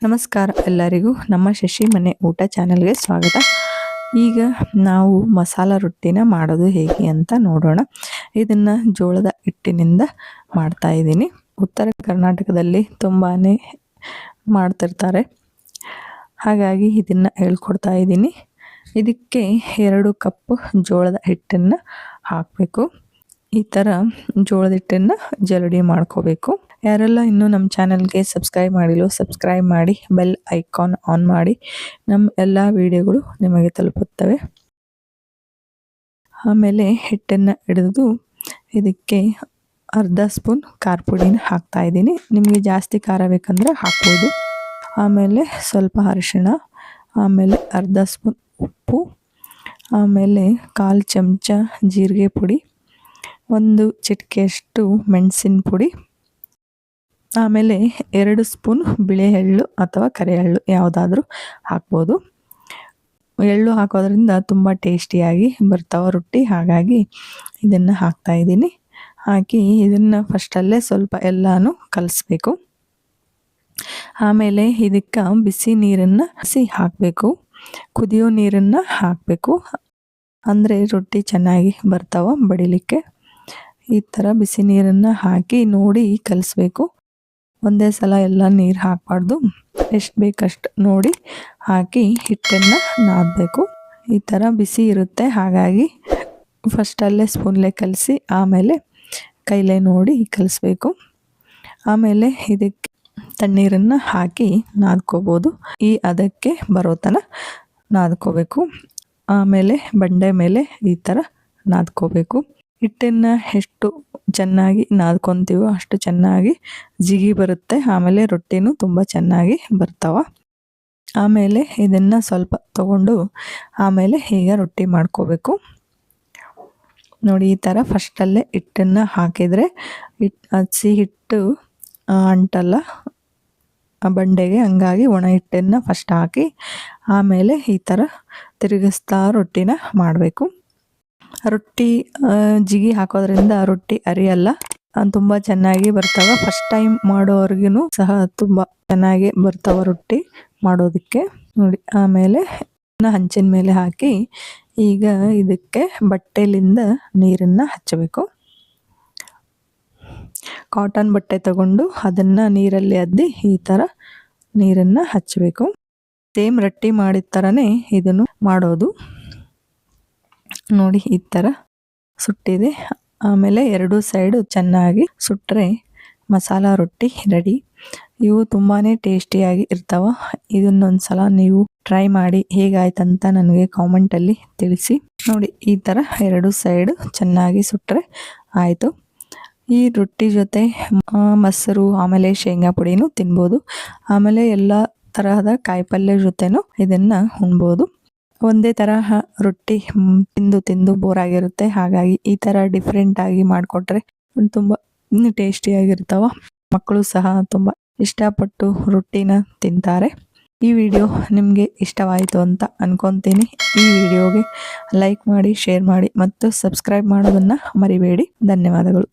ನಮಸ್ಕಾರ ಎಲ್ಲರಿಗೂ ನಮ್ಮ ಶಶಿ ಮನೆ ಊಟ ಚಾನೆಲ್ಗೆ ಸ್ವಾಗತ. ಈಗ ನಾವು ಮಸಾಲ ರೊಟ್ಟಿನ ಮಾಡೋದು ಹೇಗೆ ಅಂತ ನೋಡೋಣ. ಇದನ್ನು ಜೋಳದ ಹಿಟ್ಟಿನಿಂದ ಮಾಡ್ತಾ ಇದ್ದೀನಿ. ಉತ್ತರ ಕರ್ನಾಟಕದಲ್ಲಿ ತುಂಬಾ ಮಾಡ್ತಿರ್ತಾರೆ, ಹಾಗಾಗಿ ಇದನ್ನು ಹೇಳ್ಕೊಡ್ತಾ ಇದ್ದೀನಿ. ಇದಕ್ಕೆ 2 ಕಪ್ ಜೋಳದ ಹಿಟ್ಟನ್ನು ಹಾಕಬೇಕು. ಈ ಥರ ಜೋಳದ ಹಿಟ್ಟನ್ನು ಜರಡಿ ಮಾಡ್ಕೋಬೇಕು. ಯಾರೆಲ್ಲ ಇನ್ನೂ ನಮ್ಮ ಚಾನಲ್ಗೆ ಸಬ್ಸ್ಕ್ರೈಬ್ ಮಾಡಿಲ್ಲ ಸಬ್ಸ್ಕ್ರೈಬ್ ಮಾಡಿ, ಬೆಲ್ ಐಕಾನ್ ಆನ್ ಮಾಡಿ, ನಮ್ಮ ಎಲ್ಲ ವಿಡಿಯೋಗಳು ನಿಮಗೆ ತಲುಪುತ್ತವೆ. ಆಮೇಲೆ ಹಿಟ್ಟನ್ನು ಹಿಡಿದು ಇದಕ್ಕೆ ಅರ್ಧ ಸ್ಪೂನ್ ಖಾರ ಪುಡಿನ ಹಾಕ್ತಾ ಇದ್ದೀನಿ. ನಿಮಗೆ ಜಾಸ್ತಿ ಖಾರ ಬೇಕಂದ್ರೆ ಹಾಕ್ಬೋದು. ಆಮೇಲೆ ಸ್ವಲ್ಪ ಅರಿಶಿಣ, ಆಮೇಲೆ ಅರ್ಧ ಸ್ಪೂನ್ ಉಪ್ಪು, ಆಮೇಲೆ 1/4 ಚಮಚ ಜೀರಿಗೆ ಪುಡಿ, 1 ಚಿಟಿಕೆಯಷ್ಟು ಮೆಣಸಿನ ಪುಡಿ, ಆಮೇಲೆ 2 ಸ್ಪೂನ್ ಬಿಳಿ ಎಳ್ಳು ಅಥವಾ ಕರಿ ಎಳ್ಳು ಯಾವುದಾದ್ರೂ ಹಾಕ್ಬೋದು. ಎಳ್ಳು ಹಾಕೋದ್ರಿಂದ ತುಂಬ ಟೇಸ್ಟಿಯಾಗಿ ಬರ್ತಾವೆ ರೊಟ್ಟಿ, ಹಾಗಾಗಿ ಇದನ್ನು ಹಾಕ್ತಾ ಇದ್ದೀನಿ. ಹಾಕಿ ಇದನ್ನು ಫಸ್ಟಲ್ಲೇ ಸ್ವಲ್ಪ ಎಲ್ಲನೂ ಕಲಿಸ್ಬೇಕು. ಆಮೇಲೆ ಇದಕ್ಕೆ ಬಿಸಿ ನೀರನ್ನು ಹಾಕಬೇಕು. ಕುದಿಯೋ ನೀರನ್ನು ಹಾಕಬೇಕು, ಅಂದರೆ ರೊಟ್ಟಿ ಚೆನ್ನಾಗಿ ಬರ್ತಾವೆ ಬಡಿಲಿಕ್ಕೆ. ಈ ಥರ ಬಿಸಿ ನೀರನ್ನು ಹಾಕಿ ನೋಡಿ ಕಲಿಸ್ಬೇಕು. ಒಂದೇ ಸಲ ಎಲ್ಲ ನೀರು ಹಾಕಬಾರ್ದು, ಎಷ್ಟು ಬೇಕಷ್ಟು ನೋಡಿ ಹಾಕಿ ಹಿಟ್ಟನ್ನು ನಾದಬೇಕು. ಈ ಥರ ಬಿಸಿ ಇರುತ್ತೆ, ಹಾಗಾಗಿ ಫಸ್ಟಲ್ಲೇ ಸ್ಪೂನ್ಲೇ ಕಲಸಿ ಆಮೇಲೆ ಕೈಲೇ ನೋಡಿ ಕಲಿಸ್ಬೇಕು. ಆಮೇಲೆ ಇದಕ್ಕೆ ತಣ್ಣೀರನ್ನು ಹಾಕಿ ನಾದ್ಕೋಬೋದು. ಈ ಅದಕ್ಕೆ ಬರೋ ತನಕ ನಾದ್ಕೋಬೇಕು. ಆಮೇಲೆ ಬಂಡೆ ಮೇಲೆ ಈ ಥರ ನಾದ್ಕೋಬೇಕು. ಹಿಟ್ಟನ್ನು ಎಷ್ಟು ಚೆನ್ನಾಗಿ ನಾದ್ಕೊತೀವೋ ಅಷ್ಟು ಚೆನ್ನಾಗಿ ಜಿಗಿ ಬರುತ್ತೆ. ಆಮೇಲೆ ರೊಟ್ಟಿನೂ ತುಂಬ ಚೆನ್ನಾಗಿ ಬರ್ತಾವೆ. ಆಮೇಲೆ ಇದನ್ನು ಸ್ವಲ್ಪ ತಗೊಂಡು ಆಮೇಲೆ ಈಗ ರೊಟ್ಟಿ ಮಾಡ್ಕೋಬೇಕು. ನೋಡಿ, ಈ ಥರ ಫಸ್ಟಲ್ಲೇ ಹಿಟ್ಟನ್ನು ಹಾಕಿದರೆ ಹಸಿ ಹಿಟ್ಟು ಅಂಟಲ್ಲ ಆ ಬಂಡೆಗೆ, ಹಂಗಾಗಿ ಒಣ ಹಿಟ್ಟನ್ನು ಫಸ್ಟ್ ಹಾಕಿ ಆಮೇಲೆ ಈ ಥರ ತಿರುಗಿಸ್ತಾ ರೊಟ್ಟಿನ ಮಾಡಬೇಕು. ರೊಟ್ಟಿ ಜಿಗಿ ಹಾಕೋದ್ರಿಂದ ರೊಟ್ಟಿ ಅರಿಯಲ್ಲ, ತುಂಬ ಚೆನ್ನಾಗಿ ಬರ್ತಾವೆ. ಫಸ್ಟ್ ಟೈಮ್ ಮಾಡೋರ್ಗು ಸಹ ತುಂಬ ಚೆನ್ನಾಗಿ ಬರ್ತಾವೆ ರೊಟ್ಟಿ ಮಾಡೋದಕ್ಕೆ. ನೋಡಿ, ಆಮೇಲೆ ಹಂಚಿನ ಮೇಲೆ ಹಾಕಿ ಈಗ ಇದಕ್ಕೆ ಬಟ್ಟೆಲಿಂದ ನೀರನ್ನು ಹಚ್ಚಬೇಕು. ಕಾಟನ್ ಬಟ್ಟೆ ತಗೊಂಡು ಅದನ್ನು ನೀರಲ್ಲಿ ಅದ್ದಿ ಈ ಥರ ನೀರನ್ನು ಹಚ್ಚಬೇಕು. ಸೇಮ್ ರೊಟ್ಟಿ ಮಾಡಿದ ಥರನೇ ಇದನ್ನು ಮಾಡೋದು. ನೋಡಿ, ಈ ಥರ ಸುಟ್ಟಿದೆ. ಆಮೇಲೆ 2 ಸೈಡು ಚೆನ್ನಾಗಿ ಸುಟ್ಟರೆ ಮಸಾಲ ರೊಟ್ಟಿ ರೆಡಿ. ಇವು ತುಂಬಾ ಟೇಸ್ಟಿಯಾಗಿ ಇರ್ತಾವೆ. ಇದನ್ನೊಂದು ಸಲ ನೀವು ಟ್ರೈ ಮಾಡಿ ಹೇಗಾಯ್ತಂತ ನನಗೆ ಕಾಮೆಂಟಲ್ಲಿ ತಿಳಿಸಿ. ನೋಡಿ, ಈ ಥರ 2 ಸೈಡು ಚೆನ್ನಾಗಿ ಸುಟ್ಟರೆ ಆಯಿತು. ಈ ರೊಟ್ಟಿ ಜೊತೆ ಮೊಸರು ಆಮೇಲೆ ಶೇಂಗಾ ಪುಡಿನೂ ತಿನ್ಬೋದು. ಆಮೇಲೆ ಎಲ್ಲ ತರಹದ ಕಾಯಿಪಲ್ಯ ಜೊತೆನೂ ಇದನ್ನು ಉಣ್ಬೋದು. ಒಂದೇ ತರಹ ರೊಟ್ಟಿ ತಿಂದು ಬೋರ್ ಆಗಿರುತ್ತೆ, ಹಾಗಾಗಿ ಈ ಥರ ಡಿಫ್ರೆಂಟಾಗಿ ಮಾಡಿಕೊಟ್ರೆ ತುಂಬ ಟೇಸ್ಟಿಯಾಗಿರ್ತಾವೆ. ಮಕ್ಕಳು ಸಹ ತುಂಬ ಇಷ್ಟಪಟ್ಟು ರೊಟ್ಟಿನ ತಿಂತಾರೆ. ಈ ವಿಡಿಯೋ ನಿಮಗೆ ಇಷ್ಟವಾಯಿತು ಅಂತ ಅನ್ಕೊತೀನಿ. ಈ ವಿಡಿಯೋಗೆ ಲೈಕ್ ಮಾಡಿ, ಶೇರ್ ಮಾಡಿ ಮತ್ತು ಸಬ್ಸ್ಕ್ರೈಬ್ ಮಾಡೋದನ್ನು ಮರಿಬೇಡಿ. ಧನ್ಯವಾದಗಳು.